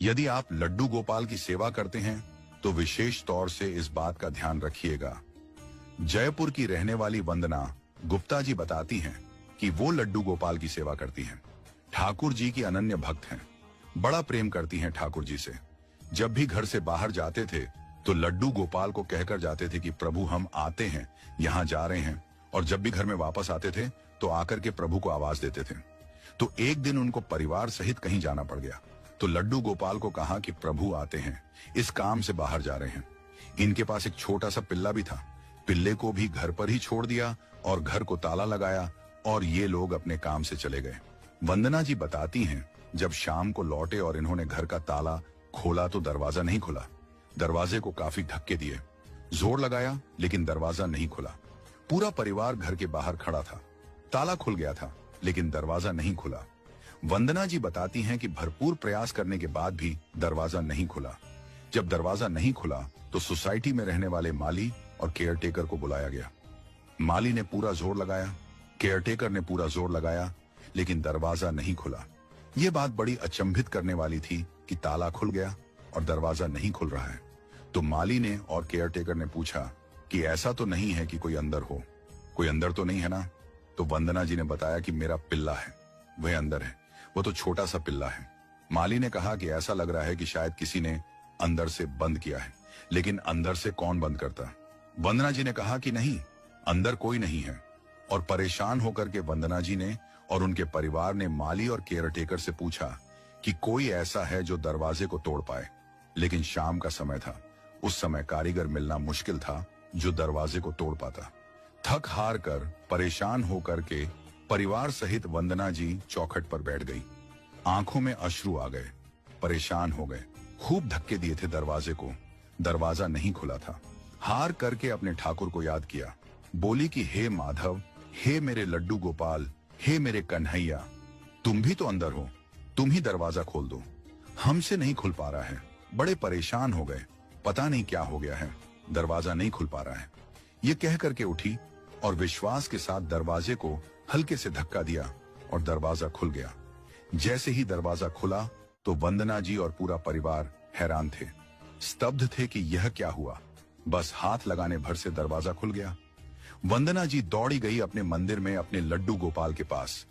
यदि आप लड्डू गोपाल की सेवा करते हैं तो विशेष तौर से इस बात का ध्यान रखिएगा। जयपुर की रहने वाली वंदना गुप्ता जी बताती हैं कि वो लड्डू गोपाल की सेवा करती हैं। ठाकुर जी की अनन्य भक्त हैं, बड़ा प्रेम करती हैं ठाकुर जी से। जब भी घर से बाहर जाते थे तो लड्डू गोपाल को कहकर जाते थे कि प्रभु हम आते हैं, यहाँ जा रहे हैं। और जब भी घर में वापस आते थे तो आकर के प्रभु को आवाज देते थे। तो एक दिन उनको परिवार सहित कहीं जाना पड़ गया तो लड्डू गोपाल को कहा कि प्रभु आते हैं, इस काम से बाहर जा रहे हैं। इनके पास एक छोटा सा पिल्ला भी था। पिल्ले को भी घर पर ही छोड़ दिया और घर को ताला लगाया और ये लोग अपने काम से चले गए। वंदना जी बताती हैं, जब शाम को लौटे और इन्होंने घर का ताला खोला तो दरवाजा नहीं खुला। दरवाजे को काफी धक्के दिए, जोर लगाया, लेकिन दरवाजा नहीं खुला। पूरा परिवार घर के बाहर खड़ा था। ताला खुल गया था लेकिन दरवाजा नहीं खुला। वंदना जी बताती हैं कि भरपूर प्रयास करने के बाद भी दरवाजा नहीं खुला। जब दरवाजा नहीं खुला तो सोसाइटी में रहने वाले माली और केयरटेकर को बुलाया गया। माली ने पूरा जोर लगाया, केयरटेकर ने पूरा जोर लगाया, लेकिन दरवाजा नहीं खुला। यह बात बड़ी अचंभित करने वाली थी कि ताला खुल गया और दरवाजा नहीं खुल रहा है। तो माली ने और केयरटेकर ने पूछा कि ऐसा तो नहीं है कि कोई अंदर हो, कोई अंदर तो नहीं है ना? तो वंदना जी ने बताया कि मेरा पिल्ला है, वह अंदर है, वो तो छोटा सा पिल्ला है। माली ने कहा कि ऐसा लग रहा है कि शायद किसी ने अंदर से बंद किया है, लेकिन अंदर से कौन बंद करता? वंदना जी ने कहा कि नहीं, अंदर कोई नहीं है। और परेशान होकर के वंदना जी ने और उनके परिवार ने माली और केयरटेकर से पूछा कि कोई ऐसा है जो दरवाजे को तोड़ पाए। लेकिन शाम का समय था, उस समय कारीगर मिलना मुश्किल था जो दरवाजे को तोड़ पाता। थक हार कर, परेशान होकर के परिवार सहित वंदना जी चौखट पर बैठ गई। आंखों में अश्रु आ गए, परेशान हो गए, खूब धक्के दिए थे दरवाजे को, दरवाजा नहीं खुला था। हार करके अपने ठाकुर को याद किया, बोली कि हे माधव, हे मेरे लड्डू गोपाल, हे मेरे कन्हैया, तुम भी तो अंदर हो, तुम ही दरवाजा खोल दो, हमसे नहीं खुल पा रहा है। बड़े परेशान हो गए, पता नहीं क्या हो गया है, दरवाजा नहीं खुल पा रहा है। ये कह करके उठी और विश्वास के साथ दरवाजे को हल्के से धक्का दिया और दरवाजा खुल गया। जैसे ही दरवाजा खुला तो वंदना जी और पूरा परिवार हैरान थे, स्तब्ध थे कि यह क्या हुआ। बस हाथ लगाने भर से दरवाजा खुल गया। वंदना जी दौड़ी गई अपने मंदिर में अपने लड्डू गोपाल के पास।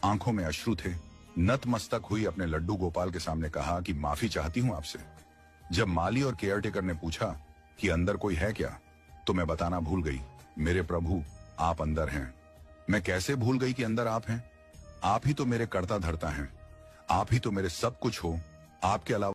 आंखों में अश्रु थे, नतमस्तक हुई अपने लड्डू गोपाल के सामने कहा कि माफी चाहती हूं आपसे। जब माली और केयरटेकर ने पूछा कि अंदर कोई है क्या, तो मैं बताना भूल गई, मेरे प्रभु आप अंदर हैं। मैं कैसे भूल गई कि अंदर आप हैं? आप ही तो मेरे कर्ता धर्ता हैं, आप ही तो मेरे सब कुछ हो, आपके अलावा